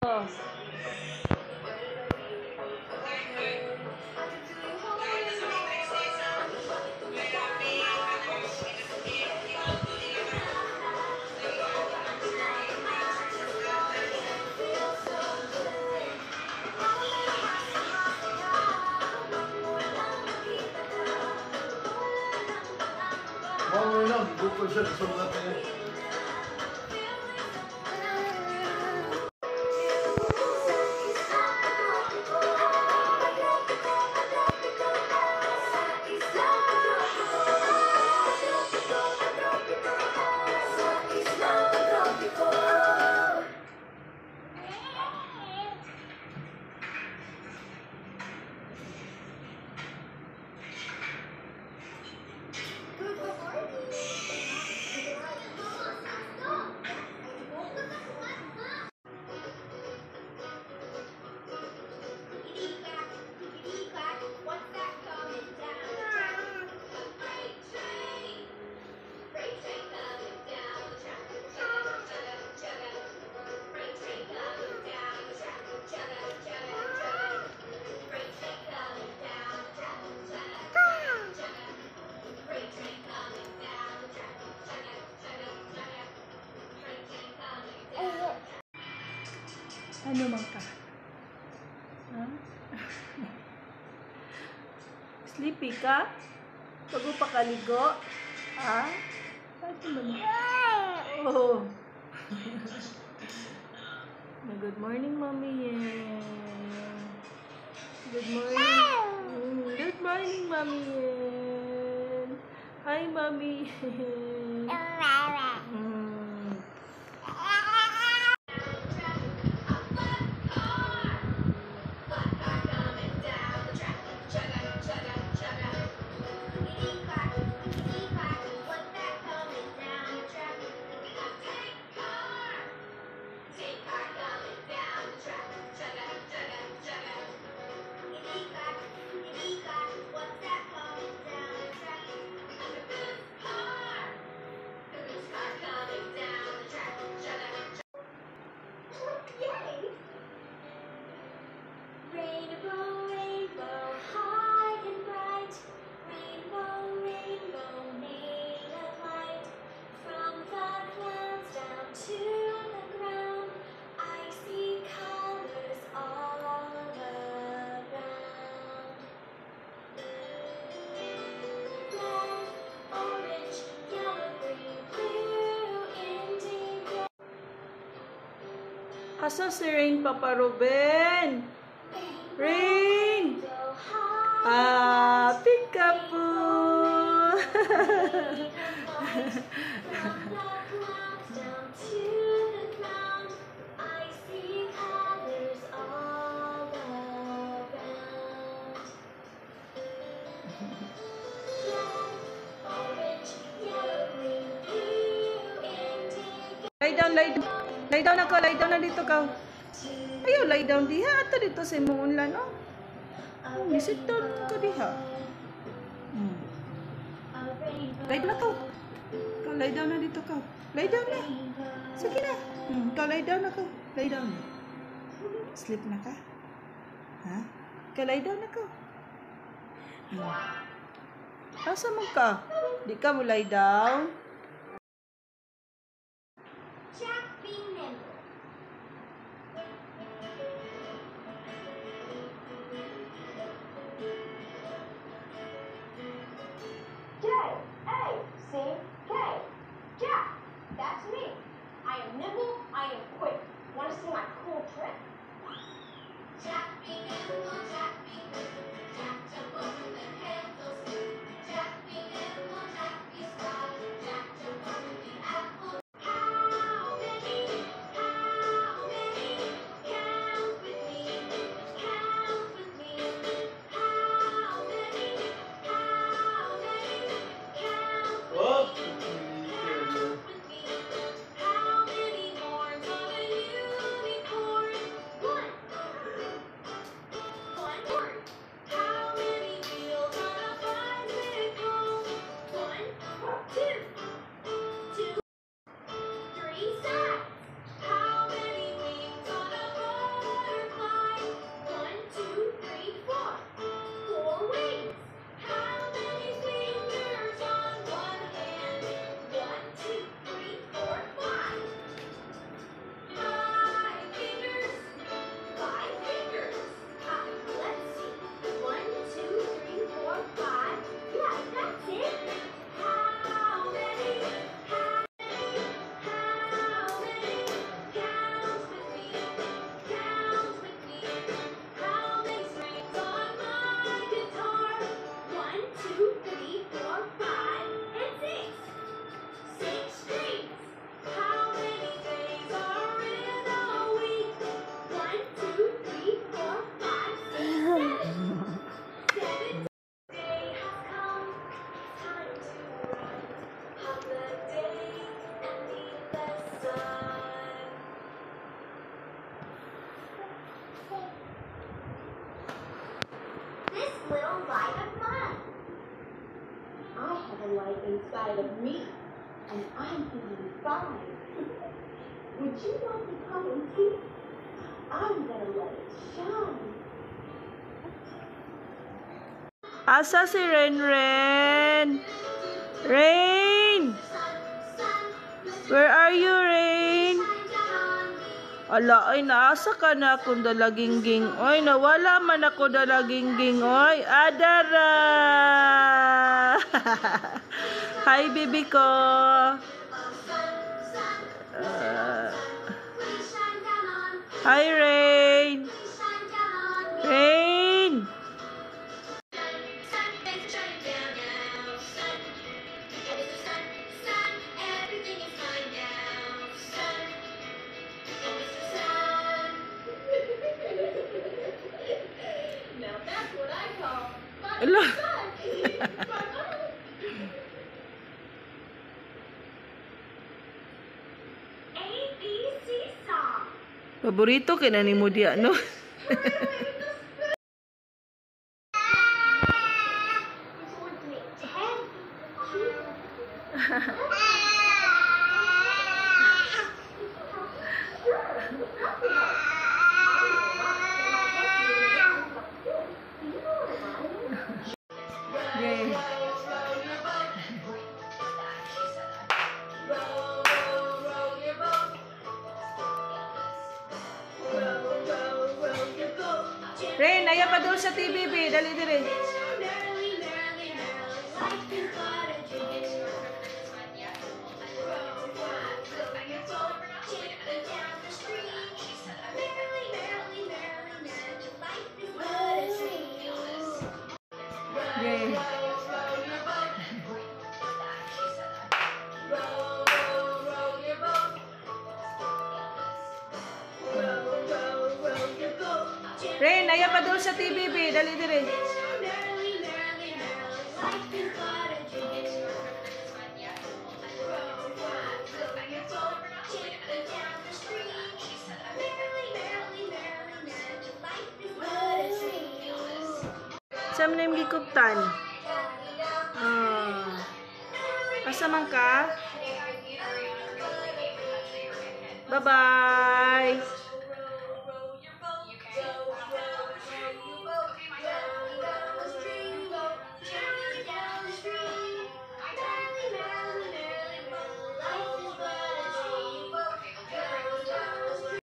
Oh. Wow lang, bukod siya sa mga kaya. Ano man ka? Ha? Sleepy ka? Bago pa kaligo? Ha? Bakit ba na? Oh. Good morning, Mommy. Good morning. Good morning, Mommy. Hi, Mommy. Rainbow, rainbow, high and bright. Rainbow, rainbow, made of light. From the clouds down to the ground, I see colors all around. Red, orange, yellow, green, blue, indigo. Asa si Rain, Papa Ruben? Rain! Peekaboo! Lie down, lie down. Lie down ako, lie down na dito ka. Ayaw, lie down diha. Ato dito sa imong unlan, no? Sit down ka diha. Lie down na ka. Lie down na dito ka. Lie down na. Sige na. Lie down na ka. Lie down na. Sleep na ka? Ha? Lie down na ka. Asa mo ka? Di ka mo lie down? Jack be nimble. J-A-C-K. Jack. That's me. I am nimble. I am quick. Want to see my cool trick? Jack be nimble. Jack be quick. Jack jump over the handles. Jack be nimble. Jack be spry. Jack little light of mine. I have a light inside of me, and I'm feeling fine. Would you like to come and see? I'm gonna let it shine. Asa si Ren? Rain! Where are you, Rain? Ala, ay, naasa ka na akong dalagingging. Oy, nawala man ako dalagingging. Oy, Adara! Hi, baby ko. Hi, Rain. Rain! Now that's what I call Ala. ABC song. Paborito kina ni mo diya, no? Yay. Rain, naya pa doon sa TV, be. Dali, dali. Yay. Rain, naya pa doon sa TV, be. Dali, dali. Saan mo na yung gikuptan? Asa man ka? Bye-bye!